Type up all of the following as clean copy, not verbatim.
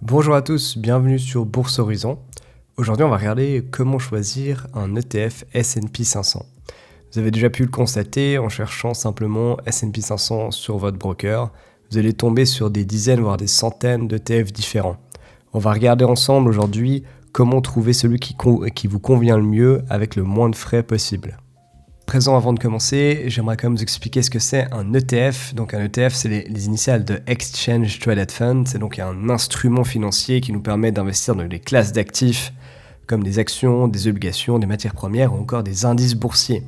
Bonjour à tous, bienvenue sur Bourse Horizon. Aujourd'hui, on va regarder comment choisir un ETF S&P 500. Vous avez déjà pu le constater en cherchant simplement S&P 500 sur votre broker. Vous allez tomber sur des dizaines, voire des centaines d'ETF différents. On va regarder ensemble aujourd'hui comment trouver celui qui vous convient le mieux avec le moins de frais possible. Présent, avant de commencer, j'aimerais quand même vous expliquer ce que c'est un ETF. Donc un ETF, c'est les initiales de Exchange Traded Fund. C'est donc un instrument financier qui nous permet d'investir dans des classes d'actifs comme des actions, des obligations, des matières premières ou encore des indices boursiers.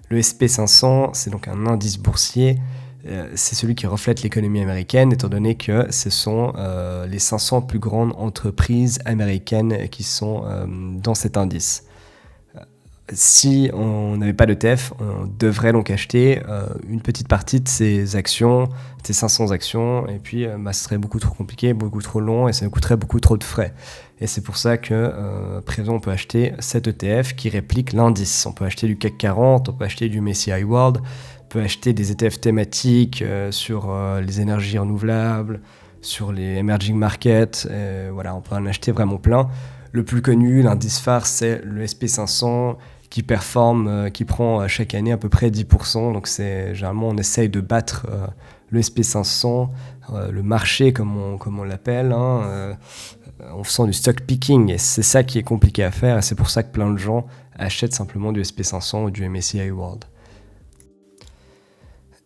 Le SP500, c'est donc un indice boursier. C'est celui qui reflète l'économie américaine, étant donné que ce sont les 500 plus grandes entreprises américaines qui sont dans cet indice. Si on n'avait pas d'ETF, on devrait donc acheter une petite partie de ces actions, ces 500 actions, et puis ce serait beaucoup trop compliqué, beaucoup trop long, et ça nous coûterait beaucoup trop de frais. Et c'est pour ça que, à présent, on peut acheter cet ETF qui réplique l'indice. On peut acheter du CAC 40, on peut acheter du MSCI World, on peut acheter des ETF thématiques sur les énergies renouvelables, sur les emerging markets, voilà, on peut en acheter vraiment plein. Le plus connu, l'indice phare, c'est le SP500, qui performe, qui prend chaque année à peu près 10%. Donc généralement on essaye de battre le SP500, le marché comme on l'appelle, en faisant du stock picking. Et c'est ça qui est compliqué à faire et c'est pour ça que plein de gens achètent simplement du SP500 ou du MSCI World.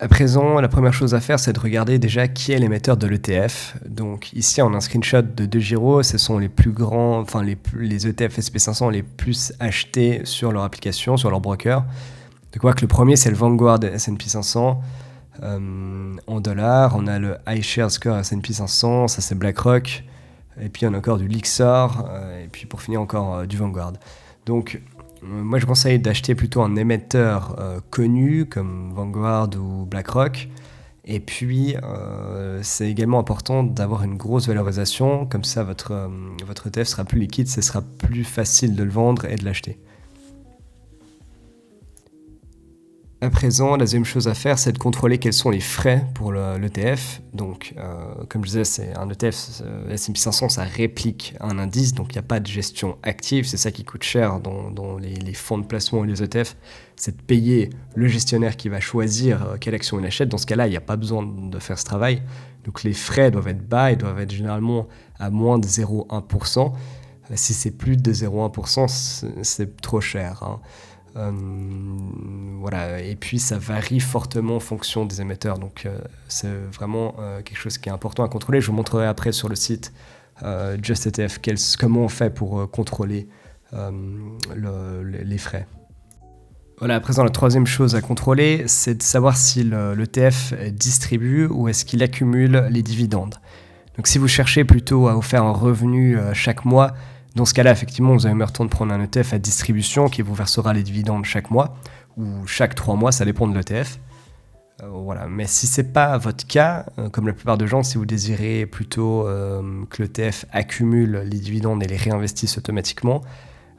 À présent, la première chose à faire, c'est de regarder déjà qui est l'émetteur de l'ETF. Donc ici, on a un screenshot de DeGiro. Ce sont les plus grands, les ETF SP500 les plus achetés sur leur application, sur leur broker. Donc on voit que le premier, c'est le Vanguard S&P 500 en dollars. On a le iShares Score S&P 500, ça c'est BlackRock. Et puis on a encore du Lyxor. Et puis pour finir, encore du Vanguard. Donc moi, je conseille d'acheter plutôt un émetteur connu comme Vanguard ou BlackRock. Et puis, c'est également important d'avoir une grosse valorisation. Comme ça, votre ETF sera plus liquide, ce sera plus facile de le vendre et de l'acheter. À présent, la deuxième chose à faire, c'est de contrôler quels sont les frais pour l'ETF. Donc, comme je disais, c'est un ETF, S&P 500, ça réplique un indice, donc il n'y a pas de gestion active. C'est ça qui coûte cher dans les fonds de placement et les ETF, c'est de payer le gestionnaire qui va choisir quelle action il achète. Dans ce cas-là, il n'y a pas besoin de faire ce travail. Donc les frais doivent être bas, ils doivent être généralement à moins de 0,1%. Si c'est plus de 0,1%, c'est trop cher, voilà, et puis ça varie fortement en fonction des émetteurs, donc c'est vraiment quelque chose qui est important à contrôler. Je vous montrerai après sur le site JustETF comment on fait pour contrôler les frais. Voilà, à présent la troisième chose à contrôler, c'est de savoir si l'ETF distribue ou est-ce qu'il accumule les dividendes. Donc si vous cherchez plutôt à vous faire un revenu chaque mois, dans ce cas-là, effectivement, vous avez mieux temps de prendre un ETF à distribution qui vous versera les dividendes chaque mois ou chaque 3 mois, ça dépend de l'ETF. Voilà. Mais si ce n'est pas votre cas, comme la plupart des gens, si vous désirez plutôt que l'ETF accumule les dividendes et les réinvestisse automatiquement,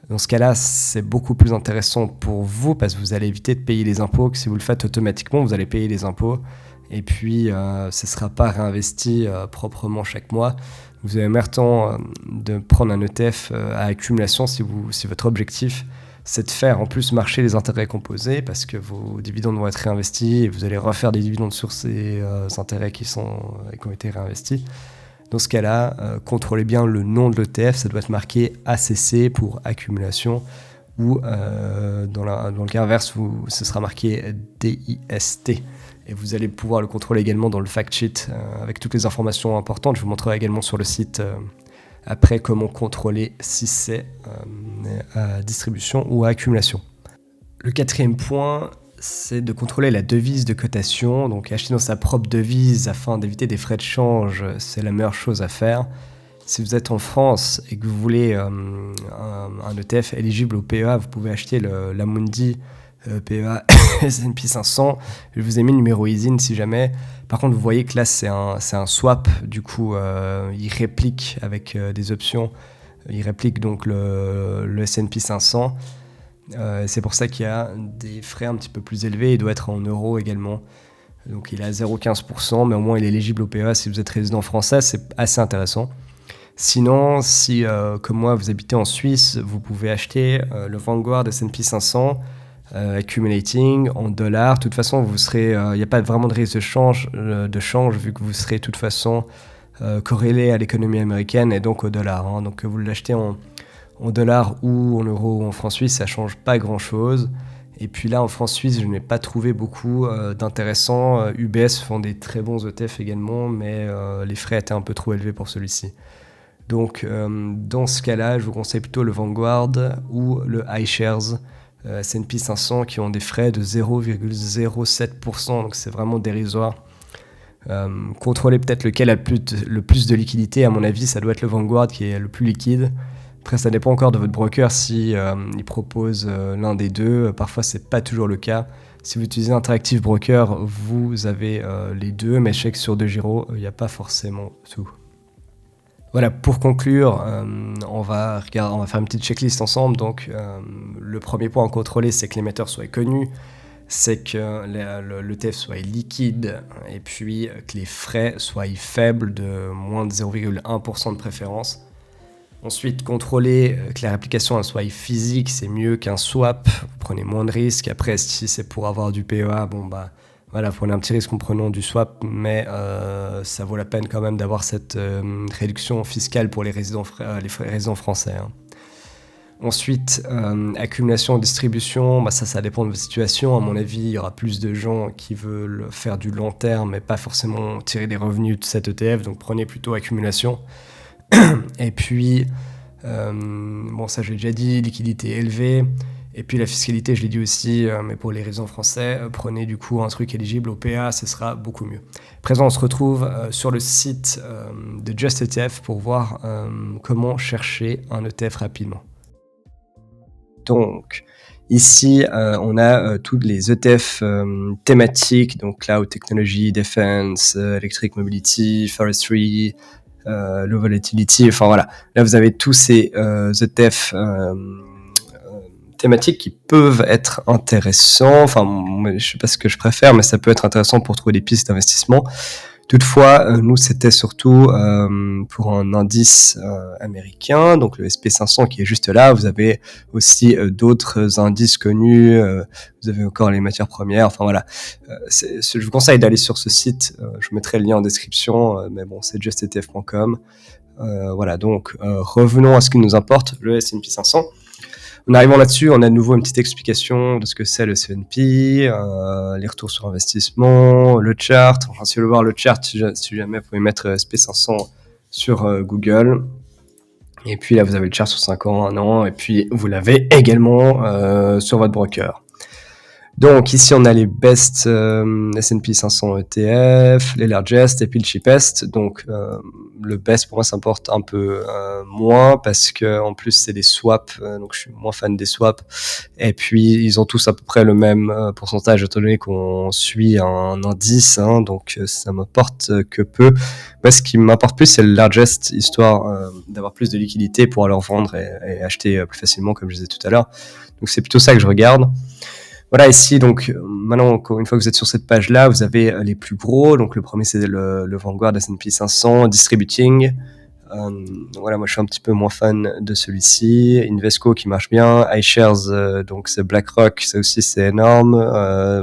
dans ce cas-là, c'est beaucoup plus intéressant pour vous parce que vous allez éviter de payer les impôts, que si vous le faites automatiquement, vous allez payer les impôts et puis ce ne sera pas réinvesti proprement chaque mois. Vous avez meilleur temps de prendre un ETF à accumulation si votre objectif c'est de faire en plus marcher les intérêts composés parce que vos dividendes vont être réinvestis et vous allez refaire des dividendes sur ces intérêts qui ont été réinvestis. Dans ce cas-là, contrôlez bien le nom de l'ETF, ça doit être marqué ACC pour accumulation ou dans le cas inverse, ce sera marqué DIST. Et vous allez pouvoir le contrôler également dans le fact sheet avec toutes les informations importantes. Je vous montrerai également sur le site après comment contrôler si c'est à distribution ou à accumulation. Le quatrième point, c'est de contrôler la devise de cotation. Donc acheter dans sa propre devise afin d'éviter des frais de change, c'est la meilleure chose à faire. Si vous êtes en France et que vous voulez un ETF éligible au PEA, vous pouvez acheter l'Amundi PEA S&P 500. Je vous ai mis le numéro ISIN si jamais. Par contre, vous voyez que là, c'est un swap. Du coup, il réplique avec des options. Il réplique donc le S&P 500. C'est pour ça qu'il y a des frais un petit peu plus élevés. Il doit être en euros également. Donc, il est à 0,15%, mais au moins, il est éligible au PEA si vous êtes résident français. C'est assez intéressant. Sinon, si, comme moi, vous habitez en Suisse, vous pouvez acheter le Vanguard S&P 500 accumulating en dollars. De toute façon, vous serez, il n'y a pas vraiment de risque de change vu que vous serez de toute façon corrélé à l'économie américaine et donc au dollar. Hein. Donc, que vous l'achetez en dollars ou en euros ou en francs suisses, ça change pas grand-chose. Et puis là, en francs suisses, je n'ai pas trouvé beaucoup d'intéressants. UBS font des très bons ETF également, mais les frais étaient un peu trop élevés pour celui-ci. Donc, dans ce cas-là, je vous conseille plutôt le Vanguard ou le iShares S&P 500 qui ont des frais de 0,07%. Donc, c'est vraiment dérisoire. Contrôler peut-être lequel a le plus de liquidité. À mon avis, ça doit être le Vanguard qui est le plus liquide. Après, ça dépend encore de votre broker si il propose l'un des deux. Parfois, c'est pas toujours le cas. Si vous utilisez Interactive Broker, vous avez les deux, mais je sais que sur DeGiro, il n'y a pas forcément tout. Voilà, pour conclure, on va faire une petite checklist ensemble. Donc, le premier point à contrôler, c'est que l'émetteur soit connu, c'est que l'ETF soit liquide, et puis que les frais soient faibles, de moins de 0,1% de préférence. Ensuite, contrôler que la réplication elle soit physique, c'est mieux qu'un swap, vous prenez moins de risques. Après, si c'est pour avoir du PEA, voilà, vous prenez un petit risque en prenant du swap, mais ça vaut la peine quand même d'avoir cette réduction fiscale pour les résidents français. Hein. Ensuite, accumulation et distribution, ça dépend de votre situation. À mon avis, il y aura plus de gens qui veulent faire du long terme, mais pas forcément tirer des revenus de cet ETF, donc prenez plutôt accumulation. Et puis, ça je l'ai déjà dit, liquidité élevée. Et puis la fiscalité, je l'ai dit aussi, mais pour les résidents français, prenez du coup un truc éligible au PA, ce sera beaucoup mieux. À présent, on se retrouve sur le site de JustETF pour voir comment chercher un ETF rapidement. Donc, ici, on a tous les ETF thématiques, donc Cloud Technology, Defense, Electric Mobility, Forestry, Low Volatility, enfin voilà. Là, vous avez tous ces ETF thématiques qui peuvent être intéressants. Enfin, je sais pas ce que je préfère, mais ça peut être intéressant pour trouver des pistes d'investissement. Toutefois, nous, c'était surtout pour un indice américain, donc le SP500 qui est juste là. Vous avez aussi d'autres indices connus. Vous avez encore les matières premières. Enfin voilà. Je vous conseille d'aller sur ce site. Je vous mettrai le lien en description. Mais bon, c'est justetf.com. Voilà. Donc, revenons à ce qui nous importe, le S&P 500. En arrivant là-dessus, on a de nouveau une petite explication de ce que c'est le S&P, les retours sur investissement, le chart. Enfin, si vous voulez voir le chart, si jamais vous pouvez mettre SP500 sur Google. Et puis là, vous avez le chart sur 5 ans, 1 an, et puis vous l'avez également sur votre broker. Donc ici, on a les best S&P 500 ETF, les largest et puis le cheapest. Donc le best pour moi ça importe un peu moins parce que en plus c'est des swaps, donc je suis moins fan des swaps. Et puis ils ont tous à peu près le même pourcentage étant donné qu'on suit un indice, hein, donc ça m'importe que peu. Moi, ce qui m'importe plus, c'est le largest, histoire d'avoir plus de liquidité pour alors vendre et acheter plus facilement, comme je disais tout à l'heure. Donc c'est plutôt ça que je regarde. Voilà, ici, donc, maintenant, encore une fois que vous êtes sur cette page-là, vous avez les plus gros. Donc, le premier, c'est le Vanguard S&P 500, Distributing. Voilà, moi, je suis un petit peu moins fan de celui-ci. Invesco qui marche bien. iShares, donc, c'est BlackRock. Ça aussi, c'est énorme.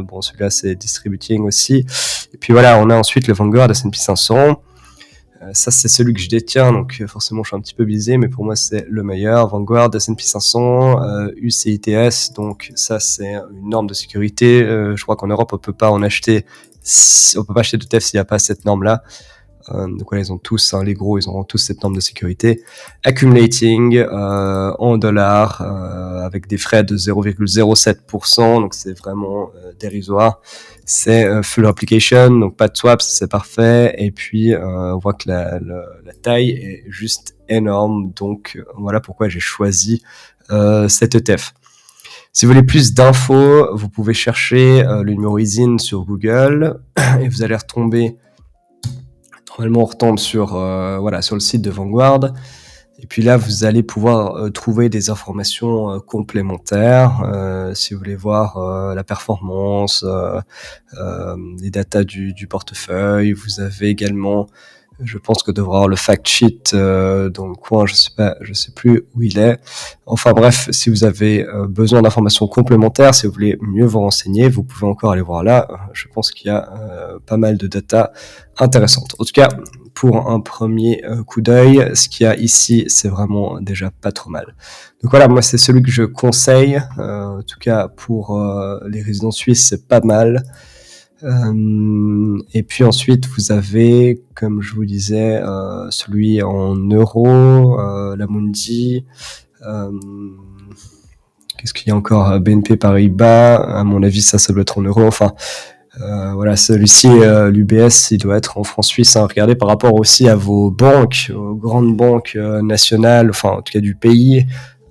Bon, celui-là, c'est Distributing aussi. Et puis, voilà, on a ensuite le Vanguard S&P 500. Ça, c'est celui que je détiens, donc forcément, je suis un petit peu biaisé, mais pour moi, c'est le meilleur. Vanguard, S&P 500, UCITS, donc ça, c'est une norme de sécurité. Je crois qu'en Europe, on peut pas acheter d'ETF s'il n'y a pas cette norme-là. Donc voilà, ils ont tous, les gros, ils auront tous cette norme de sécurité. Accumulating en dollars, avec des frais de 0,07%, donc c'est vraiment dérisoire. C'est full application, donc pas de swaps, c'est parfait. Et puis on voit que la taille est juste énorme, donc voilà pourquoi j'ai choisi cet ETF. Si vous voulez plus d'infos, vous pouvez chercher le numéro ISIN sur Google et vous allez retomber. Normalement, on retombe sur le site de Vanguard. Et puis là, vous allez pouvoir trouver des informations complémentaires. Si vous voulez voir la performance, les datas du portefeuille, vous avez également Je pense que devrait avoir le fact sheet dans le coin, je sais plus où il est. Enfin bref, si vous avez besoin d'informations complémentaires, si vous voulez mieux vous renseigner, vous pouvez encore aller voir là. Je pense qu'il y a pas mal de data intéressantes. En tout cas, pour un premier coup d'œil, ce qu'il y a ici, c'est vraiment déjà pas trop mal. Donc voilà, moi c'est celui que je conseille. En tout cas, pour les résidents suisses, c'est pas mal. Et puis ensuite, vous avez, comme je vous disais, celui en euros, l'Amundi. Qu'est-ce qu'il y a encore? BNP Paribas. À mon avis, ça doit être en euros. Enfin, voilà, celui-ci, l'UBS, il doit être en francs suisses. Hein. Regardez par rapport aussi à vos banques, aux grandes banques nationales, enfin en tout cas du pays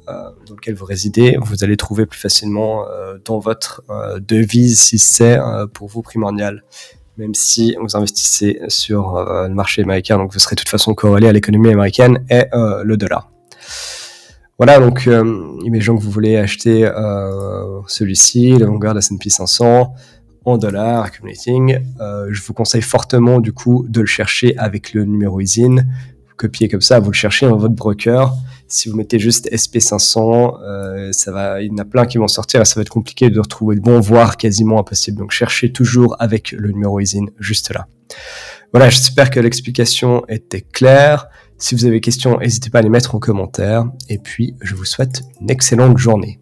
dans lequel vous résidez, vous allez trouver plus facilement dans votre devise si c'est pour vous primordial. Même si vous investissez sur le marché américain, donc vous serez de toute façon corrélé à l'économie américaine et le dollar. Voilà, donc imaginons que vous voulez acheter celui-ci, le Vanguard S&P 500 en dollars, accumulating. Je vous conseille fortement du coup de le chercher avec le numéro ISIN. Vous copiez comme ça, vous le cherchez dans votre broker. Si vous mettez juste SP500, il y en a plein qui vont sortir et ça va être compliqué de retrouver le bon, voire quasiment impossible. Donc cherchez toujours avec le numéro ISIN juste là. Voilà, j'espère que l'explication était claire. Si vous avez des questions, n'hésitez pas à les mettre en commentaire. Et puis, je vous souhaite une excellente journée.